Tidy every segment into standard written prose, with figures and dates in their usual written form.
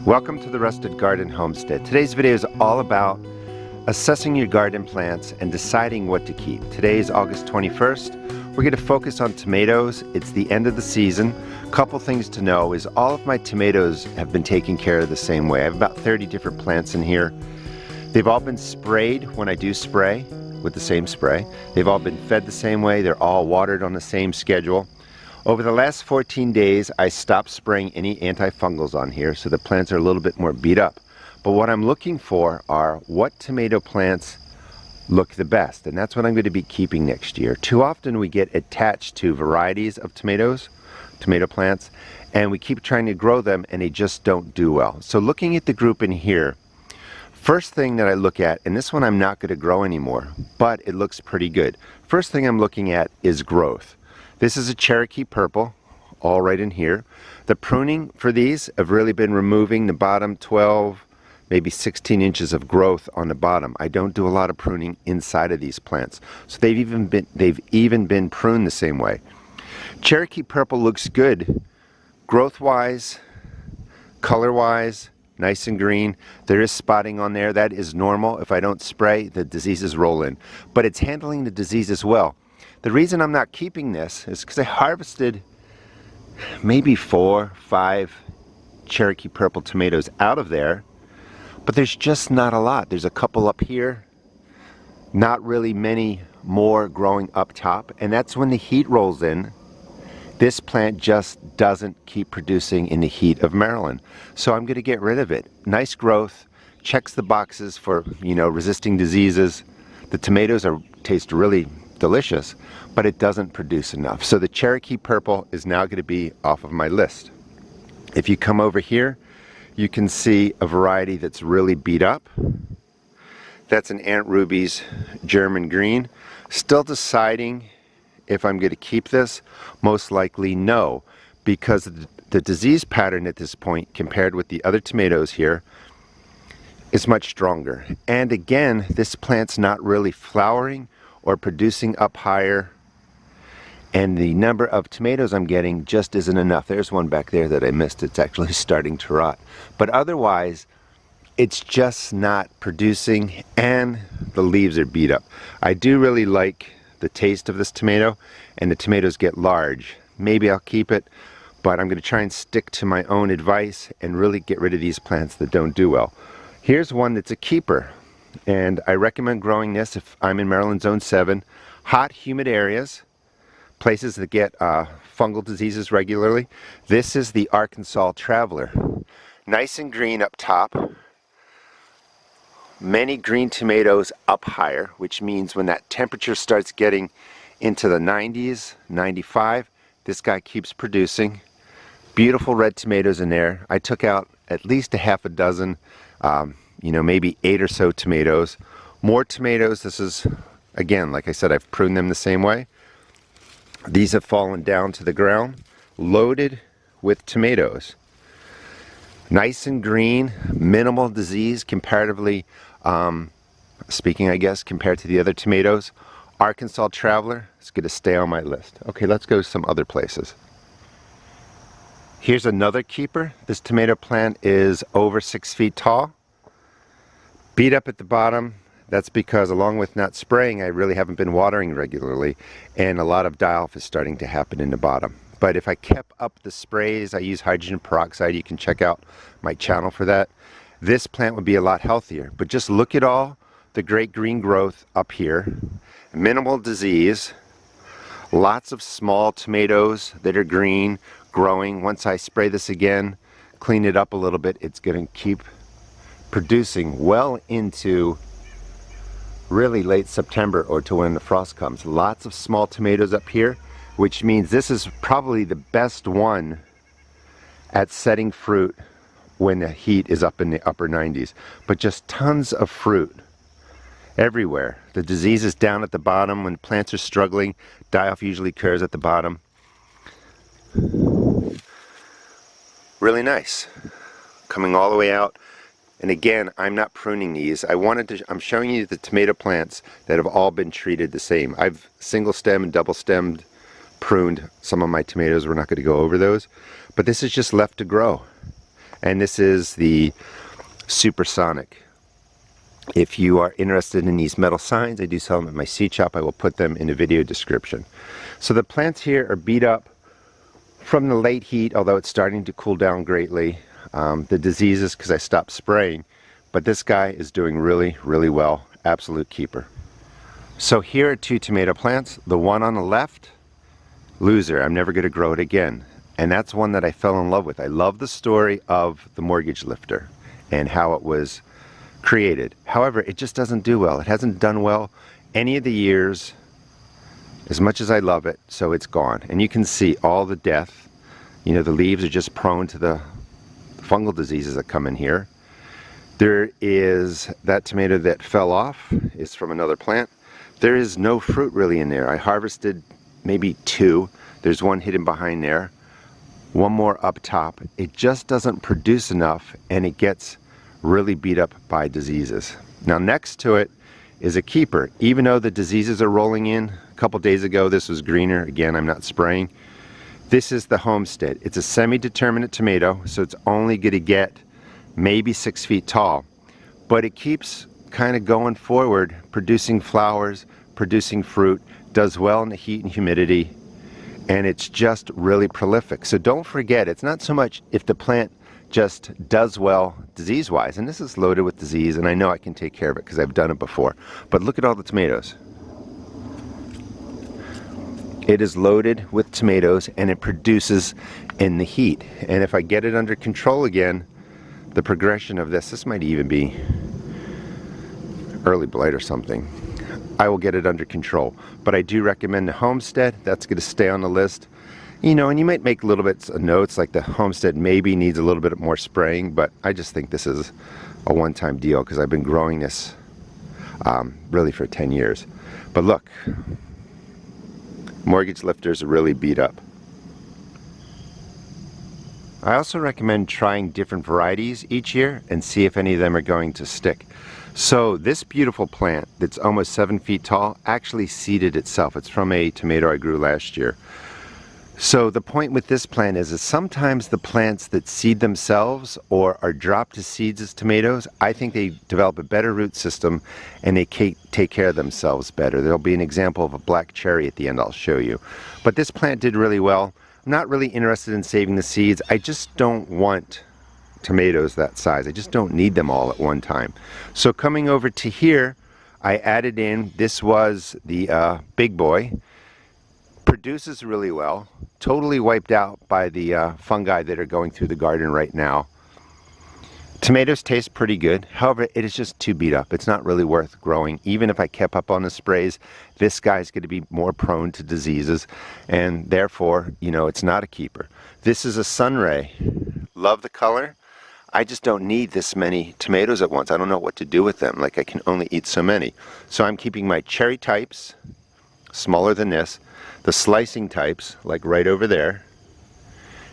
Welcome to the Rusted Garden Homestead. Today's video is all about assessing your garden plants and deciding what to keep. Today is August 21st. We're going to focus on tomatoes. It's the end of the season. Couple things to know is all of my tomatoes have been taken care of the same way. I have about 30 different plants in here. They've all been sprayed when I do spray with the same spray. They've all been fed the same way. They're all watered on the same schedule. Over the last 14 days, I stopped spraying any antifungals on here, so the plants are a little bit more beat up. But what I'm looking for are what tomato plants look the best, and that's what I'm going to be keeping next year. Too often we get attached to varieties of tomatoes, tomato plants, and we keep trying to grow them and they just don't do well. So looking at the group in here, first thing that I look at, and this one I'm not going to grow anymore, but it looks pretty good. First thing I'm looking at is growth. This is a Cherokee Purple, all right in here. The pruning for these have really been removing the bottom 12, maybe 16 inches of growth on the bottom. I don't do a lot of pruning inside of these plants. So they've even been pruned the same way. Cherokee Purple looks good growth-wise, color-wise, nice and green. There is spotting on there. That is normal. If I don't spray, the diseases roll in. But it's handling the disease as well. The reason I'm not keeping this is because I harvested maybe 4 or 5 Cherokee Purple tomatoes out of there, but there's just not a lot. There's a couple up here, not really many more growing up top, and that's when the heat rolls in. This plant just doesn't keep producing in the heat of Maryland. So I'm going to get rid of it. Nice growth, checks the boxes for, resisting diseases. The tomatoes taste really delicious, but it doesn't produce enough. So the Cherokee Purple is now going to be off of my list. If you come over here, you can see a variety that's really beat up. That's an Aunt Ruby's German Green. Still deciding if I'm going to keep this. Most likely no, because the disease pattern at this point compared with the other tomatoes here is much stronger. And again, this plant's not really flowering or producing up higher, and the number of tomatoes I'm getting just isn't enough. There's one back there that I missed. It's actually starting to rot. But otherwise, it's just not producing, and the leaves are beat up. I do really like the taste of this tomato, and the tomatoes get large. Maybe I'll keep it, but I'm going to try and stick to my own advice and really get rid of these plants that don't do well. Here's one that's a keeper, and I recommend growing this if I'm in Maryland Zone 7. Hot, humid areas, places that get fungal diseases regularly. This is the Arkansas Traveler. Nice and green up top. Many green tomatoes up higher, which means when that temperature starts getting into the 90s, 95, this guy keeps producing. Beautiful red tomatoes in there. I took out at least a half a dozen, maybe 8 or so tomatoes. More tomatoes. This is, again, like I said, I've pruned them the same way. These have fallen down to the ground, loaded with tomatoes. Nice and green, minimal disease comparatively speaking, I guess, compared to the other tomatoes. Arkansas Traveler is going to stay on my list. Okay, let's go some other places. Here's another keeper. This tomato plant is over 6 feet tall. Beat up at the bottom. That's because along with not spraying, I really haven't been watering regularly, and a lot of die-off is starting to happen in the bottom. But if I kept up the sprays, I use hydrogen peroxide. You can check out my channel for that. This plant would be a lot healthier. But just look at all the great green growth up here. Minimal disease. Lots of small tomatoes that are green, growing. Once I spray this again, clean it up a little bit, it's going to keep producing well into really late September or to when the frost comes. Lots of small tomatoes up here, which means this is probably the best one at setting fruit when the heat is up in the upper 90s. But just tons of fruit everywhere. The disease is down at the bottom. When plants are struggling, die-off usually occurs at the bottom. Really nice. Coming all the way out. And again, I'm not pruning these. I'm showing you the tomato plants that have all been treated the same. I've single stem and double stemmed pruned some of my tomatoes. We're not going to go over those. But this is just left to grow. And this is the Supersonic. If you are interested in these metal signs, I do sell them at my seed shop. I will put them in the video description. So the plants here are beat up from the late heat, although it's starting to cool down greatly. The diseases, because I stopped spraying, but this guy is doing really, really well. Absolute keeper. So here are 2 tomato plants. The one on the left, loser. I'm never going to grow it again. And that's one that I fell in love with. I love the story of the mortgage lifter and how it was created. However, it just doesn't do well. It hasn't done well any of the years as much as I love it, so it's gone. And you can see all the death. You know, the leaves are just prone to the fungal diseases that come in here. There is that tomato that fell off is from another plant. There is no fruit really in there. I harvested maybe 2. There's one hidden behind there. One more up top. It just doesn't produce enough, and it gets really beat up by diseases. Now next to it is a keeper. Even though the diseases are rolling in, a couple days ago this was greener. Again, I'm not spraying. This is the Homestead. It's a semi-determinate tomato, so it's only going to get maybe 6 feet tall. But it keeps kind of going forward, producing flowers, producing fruit, does well in the heat and humidity, and it's just really prolific. So don't forget, it's not so much if the plant just does well disease-wise, and this is loaded with disease, and I know I can take care of it because I've done it before. But look at all the tomatoes. It is loaded with tomatoes, and it produces in the heat. And if I get it under control again, the progression of this might even be early blight or something. I will get it under control. But I do recommend the Homestead. That's going to stay on the list. You know, and you might make little bits of notes, like the Homestead maybe needs a little bit more spraying, but I just think this is a one-time deal because I've been growing this really for 10 years. But look, mortgage lifters are really beat up. I also recommend trying different varieties each year and see if any of them are going to stick. So this beautiful plant that's almost 7 feet tall actually seeded itself. It's from a tomato I grew last year. So the point with this plant is sometimes the plants that seed themselves or are dropped as seeds as tomatoes, I think they develop a better root system and they take care of themselves better. There'll be an example of a black cherry at the end I'll show you. But this plant did really well. I'm not really interested in saving the seeds. I just don't want tomatoes that size. I just don't need them all at one time. So coming over to here, I added in, this was the big boy. Produces really well, totally wiped out by the fungi that are going through the garden right now. Tomatoes taste pretty good, however it is just too beat up. It's not really worth growing. Even if I kept up on the sprays, this guy's going to be more prone to diseases, and therefore, you know, it's not a keeper. This is a Sunray. Love the color. I just don't need this many tomatoes at once. I don't know what to do with them. Like, I can only eat so many. So I'm keeping my cherry types, smaller than this, the slicing types, like right over there,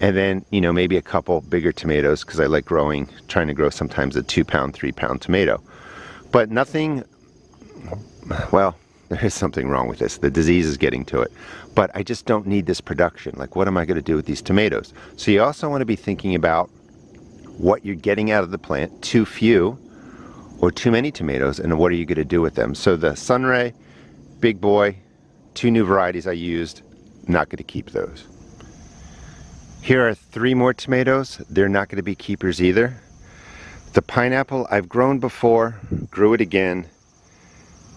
and then, you know, maybe a couple bigger tomatoes because I like trying to grow sometimes a 2-pound, 3-pound tomato. But nothing, well, there is something wrong with this. The disease is getting to it. But I just don't need this production. Like, what am I going to do with these tomatoes? So you also want to be thinking about what you're getting out of the plant, too few or too many tomatoes, and what are you going to do with them. So the Sunray, big boy, 2 new varieties I used, not going to keep those. Here are 3 more tomatoes. They're not going to be keepers either. The pineapple I've grown before, grew it again,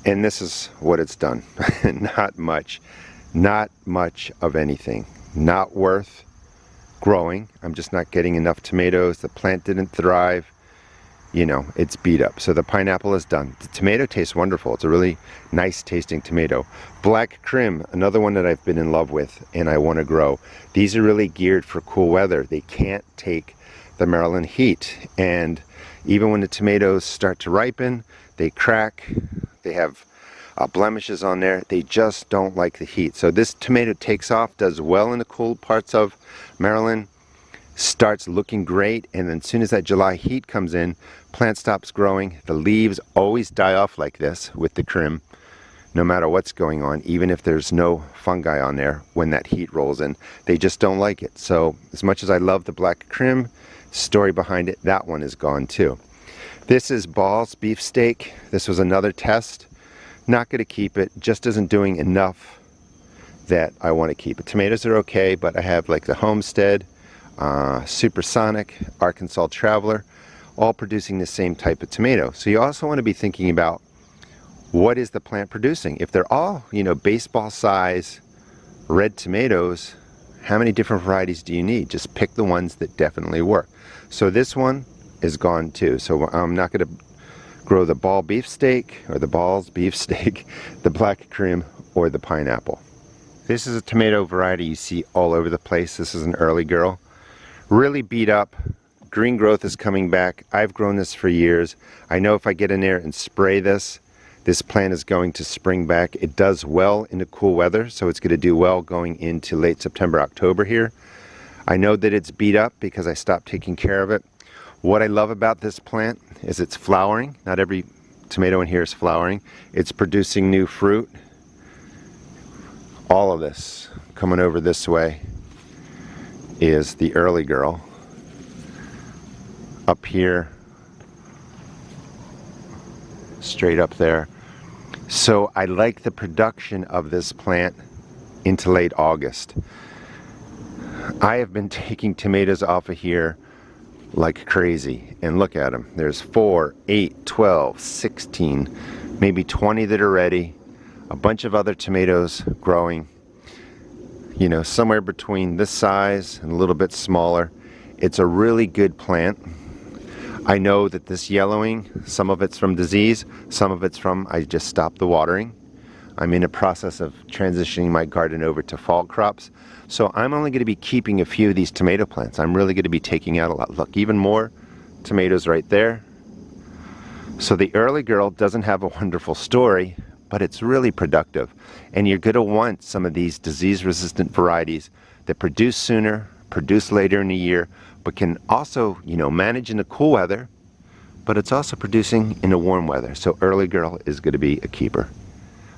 and this is what it's done. Not much of anything. Not worth growing. I'm just not getting enough tomatoes. The plant didn't thrive. You know, it's beat up. So the pineapple is done. The tomato tastes wonderful. It's a really nice tasting tomato. Black Crim, another one that I've been in love with and I want to grow. These are really geared for cool weather. They can't take the Maryland heat. And even when the tomatoes start to ripen, they crack. They have blemishes on there. They just don't like the heat. So this tomato takes off, does well in the cool parts of Maryland, starts looking great, and then as soon as that July heat comes in, plant stops growing. The leaves always die off like this with the Crim, no matter what's going on, even if there's no fungi on there when that heat rolls in. They just don't like it. So as much as I love the Black Crim, story behind it. That one is gone too. This is Ball's beefsteak. This was another test. Not going to keep it. Just isn't doing enough that I want to keep it. Tomatoes are okay, but I have like the Homestead, Supersonic, Arkansas Traveler, all producing the same type of tomato. So you also want to be thinking about what is the plant producing. If they're all, you know, baseball size red tomatoes, how many different varieties do you need? Just pick the ones that definitely work. So this one is gone too. So I'm not going to grow the Ball beefsteak or the Ball's beefsteak, the black cream, or the pineapple. This is a tomato variety you see all over the place. This is an early girl. Really beat up. Green growth is coming back. I've grown this for years. I know if I get in there and spray this, this plant is going to spring back. It does well in the cool weather, so it's going to do well going into late September, October here. I know that it's beat up because I stopped taking care of it. What I love about this plant is it's flowering. Not every tomato in here is flowering. It's producing new fruit. All of this coming over this way is the early girl. Up here, straight up there. So I like the production of this plant into late August. I have been taking tomatoes off of here like crazy, and look at them. There's 4, 8, 12, 16, maybe 20 that are ready. A bunch of other tomatoes growing, you know, somewhere between this size and a little bit smaller. It's a really good plant. I know that this yellowing, some of it's from disease, some of it's from I just stopped the watering. I'm in a process of transitioning my garden over to fall crops. So I'm only going to be keeping a few of these tomato plants. I'm really going to be taking out a lot. Look, even more tomatoes right there. So the early girl doesn't have a wonderful story, but it's really productive. And you're going to want some of these disease-resistant varieties that produce sooner, produce later in the year, but can also, you know, manage in the cool weather, but it's also producing in the warm weather. So early girl is going to be a keeper.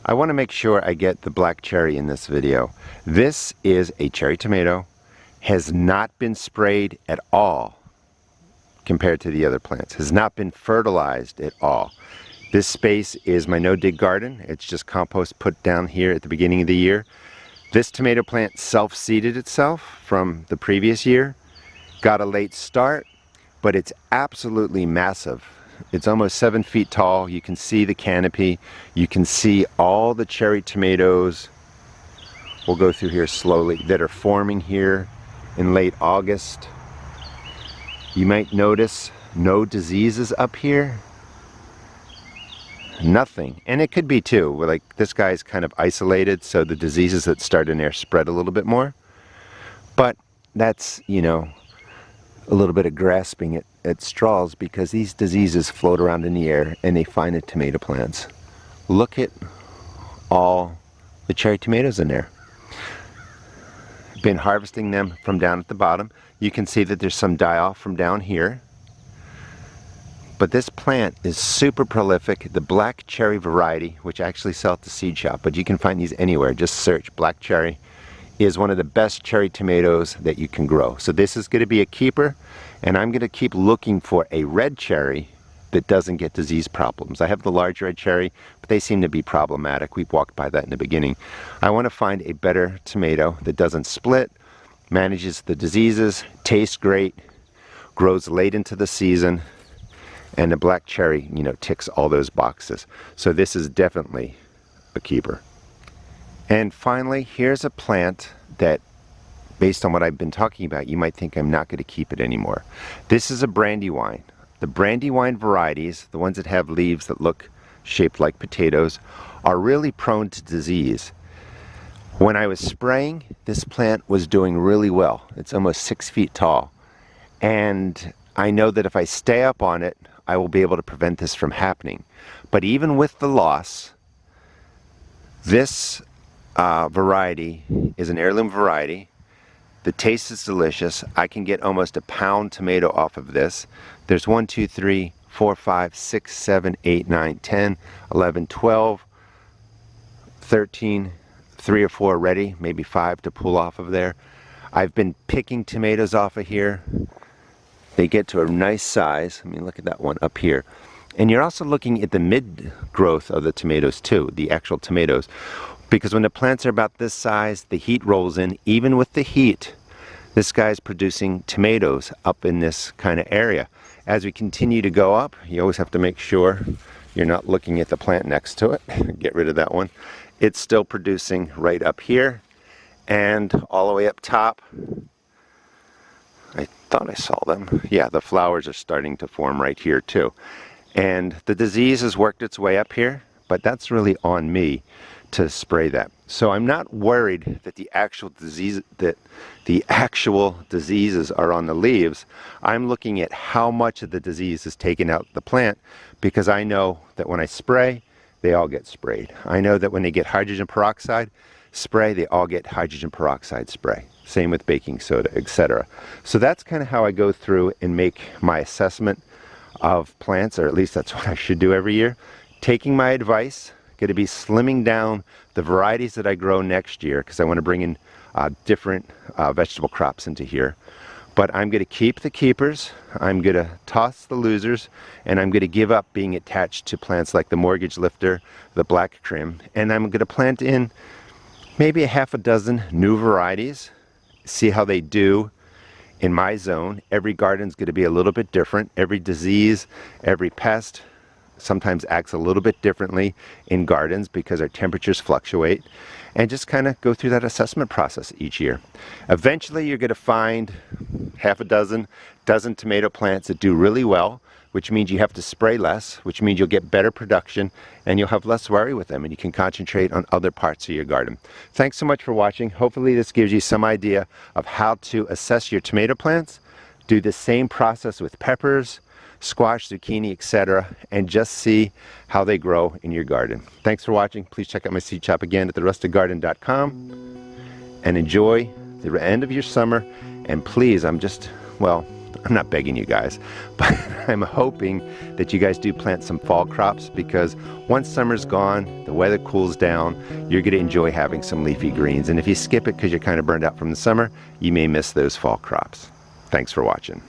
I want to make sure I get the black cherry in this video. This is a cherry tomato, has not been sprayed at all compared to the other plants, has not been fertilized at all. This space is my no-dig garden. It's just compost put down here at the beginning of the year. This tomato plant self-seeded itself from the previous year, got a late start, but it's absolutely massive. It's almost 7 feet tall. You can see the canopy. You can see all the cherry tomatoes. We'll go through here slowly that are forming here in late August. You might notice no diseases up here. Nothing. And it could be too. Like this guy's kind of isolated, so the diseases that start in there spread a little bit more. But that's, you know, a little bit of grasping at straws, because these diseases float around in the air and they find the tomato plants. Look at all the cherry tomatoes in there. Been harvesting them from down at the bottom. You can see that there's some die-off from down here. But this plant is super prolific. The black cherry variety, which I actually sell at the seed shop, but you can find these anywhere. Just search black cherry. Is one of the best cherry tomatoes that you can grow. So this is going to be a keeper, and I'm going to keep looking for a red cherry that doesn't get disease problems. I have the large red cherry, but they seem to be problematic. We've walked by that in the beginning. I want to find a better tomato that doesn't split, manages the diseases, tastes great, grows late into the season, and the black cherry, you know, ticks all those boxes. So this is definitely a keeper. And finally, here's a plant that, based on what I've been talking about, you might think I'm not going to keep it anymore. This is a brandywine. The brandywine varieties, the ones that have leaves that look shaped like potatoes, are really prone to disease. When I was spraying, this plant was doing really well. It's almost 6 feet tall. And I know that if I stay up on it, I will be able to prevent this from happening. But even with the loss, this variety is an heirloom variety. The taste is delicious. I can get almost a pound tomato off of this. There's 1, 2, 3, 4, 5, 6, 7, 8, 9, 10, 11, 12, 13, 3 or 4 ready, maybe 5 to pull off of there. I've been picking tomatoes off of here they get to a nice size. I mean, look at that one up here. And you're also looking at the mid growth of the tomatoes too, the actual tomatoes. Because when the plants are about this size, the heat rolls in. Even with the heat, this guy's producing tomatoes up in this kind of area. As we continue to go up, you always have to make sure you're not looking at the plant next to it. Get rid of that one. It's still producing right up here and all the way up top. I thought I saw them. Yeah, the flowers are starting to form right here too. And the disease has worked its way up here, but that's really on me to spray that. So I'm not worried that the actual diseases are on the leaves. I'm looking at how much of the disease is taken out the plant, because I know that when I spray, they all get sprayed. I know that when they get hydrogen peroxide spray, they all get hydrogen peroxide spray. Same with baking soda, etc. So that's kind of how I go through and make my assessment of plants, or at least that's what I should do every year. Taking my advice, going to be slimming down the varieties that I grow next year, because I want to bring in different vegetable crops into here. But I'm going to keep the keepers, I'm going to toss the losers, and I'm going to give up being attached to plants like the mortgage lifter, the black trim, and I'm going to plant in maybe a half a dozen new varieties, see how they do in my zone. Every garden's going to be a little bit different. Every disease, every pest sometimes acts a little bit differently in gardens because our temperatures fluctuate, and just kind of go through that assessment process each year. Eventually you're going to find half a dozen tomato plants that do really well, which means you have to spray less, which means you'll get better production and you'll have less worry with them, and you can concentrate on other parts of your garden. Thanks so much for watching. Hopefully this gives you some idea of how to assess your tomato plants. Do the same process with peppers, squash, zucchini, etc., and just see how they grow in your garden. Thanks for watching. Please check out my seed shop again at therustedgarden.com, and enjoy the end of your summer. And please, I'm not begging you guys, but I'm hoping that you guys do plant some fall crops, because once summer's gone, the weather cools down, you're going to enjoy having some leafy greens. And if you skip it because you're kind of burned out from the summer, you may miss those fall crops. Thanks for watching.